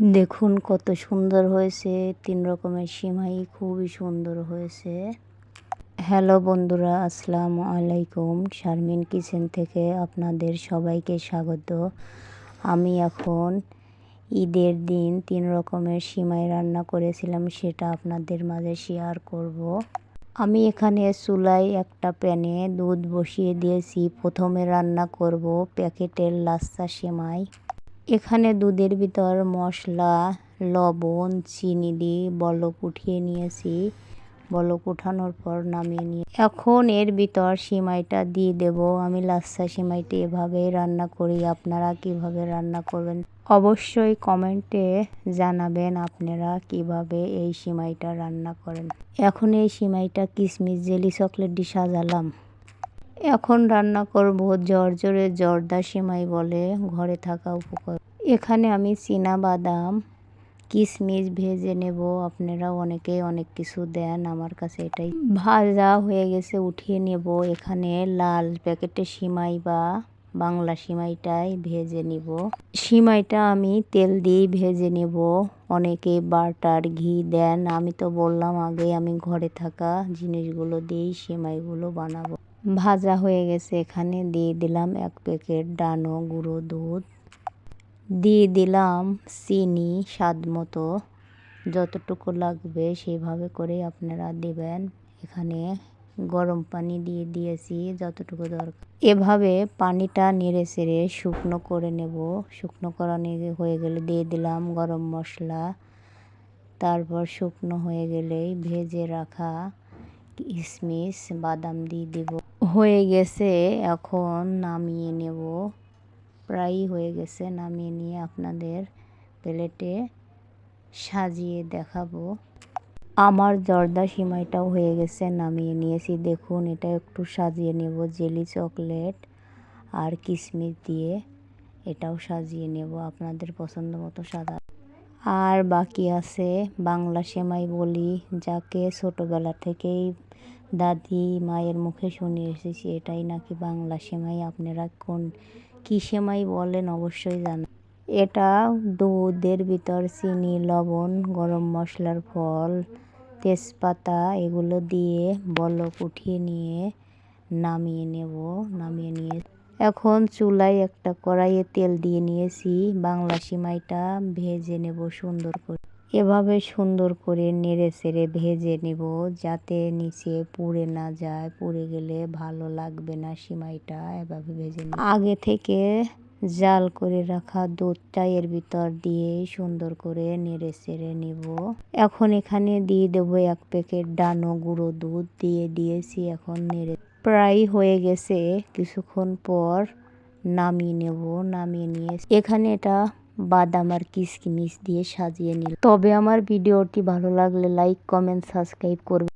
দেখুন কত সুন্দর হয়েছে, 3 রকমের সিমাই খুবই সুন্দর হয়েছে। হ্যালো বন্ধুরা, আসসালামু আলাইকুম। শারমিন কিচেন থেকে আপনাদের সবাইকে স্বাগত। আমি এখন ঈদের দিন 3 রকমের সিমাই রান্না করেছিলাম, সেটা আপনাদের মাঝে শেয়ার করব। আমি এখানে চুলায় একটা প্যানে দুধ বসিয়ে দিয়েছি। প্রথমে রান্না করব প্যাকেটের লাচ্ছা সেমাই। এখানে দুধের ভিতর মশলা, লবণ, চিনি দিয়ে বলক উঠিয়ে নিয়েছি। বলক উঠানোর পর নামিয়ে নিয়ে এখন এর ভিতর সিমাইটা দিয়ে দেব। আমি লাচ্ছা সিমাইটা এভাবেই রান্না করি, আপনারা কিভাবে রান্না করবেন অবশ্যই কমেন্টে জানাবেন আপনারা কিভাবে এই সিমাইটা রান্না করেন। এখন এই সিমাইটা কিশমিশ জেলি চকলেট দিয়ে সাজালাম। এখন রান্না করব জর্জরে জর্দা সেমাই বলে, ঘরে থাকা উপকরণ। এখানে আমি বাদাম কিশমিশ ভেজে নেব। আপনারা অনেকেই অনেক কিছু দেন, আমার কাছে এটাই। ভাজা হয়ে গেছে, উঠিয়ে নেব। এখানে লাল প্যাকেটের সিমাই বা বাংলা সিমাইটাই ভেজে নিব। সিমাইটা আমি তেল দিয়ে ভেজে নেব। অনেকে বাটার ঘি দেন, আমি তো বললাম আগে আমি ঘরে থাকা জিনিসগুলো দিয়েই সিমাইগুলো বানাবো। ভাজা হয়ে গেছে, এখানে দিয়ে দিলাম 1 প্যাকেট ডানো গুঁড়ো দুধ, দিয়ে দিলাম চিনি স্বাদ মতো, যতটুকু লাগবে সেভাবে করে আপনারা দেবেন। এখানে গরম পানি দিয়ে দিয়েছি যতটুকু দরকার। এভাবে পানিটা নেড়ে চেড়ে শুকনো করে নেব। শুকনো করা হয়ে গেলে দিয়ে দিলাম গরম মশলা। তারপর শুকনো হয়ে গেলেই ভেজে রাখা কিশমিশ বাদাম দিয়ে দেব। হয়ে গেছে, এখন নামিয়ে নেব। প্রায় হয়ে গেছে, নামিয়ে নিয়ে আপনাদের প্লেটে সাজিয়ে দেখাবো। আমার জর্দা সিমাইটাও হয়ে গেছে, নামিয়ে নিয়েছি। দেখুন এটা একটু সাজিয়ে নেব জেলি চকলেট আর কিশমিশ দিয়ে, এটাও সাজিয়ে নেব আপনাদের পছন্দ মতো সাজা। আর বাকি আছে বাংলা সেমাই বলি, যাকে ছোটোবেলা থেকেই দাদি মায়ের মুখে শুনে এসেছি, এটাই নাকি বাংলা সেমাই। আপনারা কি সেমাই বলেন অবশ্যই জানান। এটা দুধের ভিতর চিনি, লবণ, গরম মশলার ফল, তেজপাতা এগুলো দিয়ে বলক উঠিয়ে নিয়ে নামিয়ে নেব। নামিয়ে নিয়ে এখন চুলায় একটা কড়াইয়ে তেল দিয়ে নিয়েছি। বাংলা সিমাইটা ভেজে নেব সুন্দর করে। এভাবে সুন্দর করে নেড়ে চেড়ে ভেজে নেব, যাতে নিচে পুড়ে না যায়। পুড়ে গেলে ভালো লাগবে না সিমাইটা। এভাবে ভেজে নেব। আগে থেকে জাল করে রাখা দুধটা এর ভিতর দিয়ে সুন্দর করে নেড়ে চেড়ে নেব। এখন এখানে দিয়ে দেবো 1 প্যাকেট ডানো গুঁড়ো দুধ, দিয়ে দিয়েছি। এখন নেড়ে প্রায় হয়ে গেছে, কিছুক্ষণ পর নামিয়ে নেব। নামিয়ে নিয়ে এখানে এটা বাদাম আর কিশমিশ দিয়ে সাজিয়ে নিল। তবে আমার ভিডিওটি ভালো লাগলে লাইক, কমেন্ট, সাবস্ক্রাইব করবে।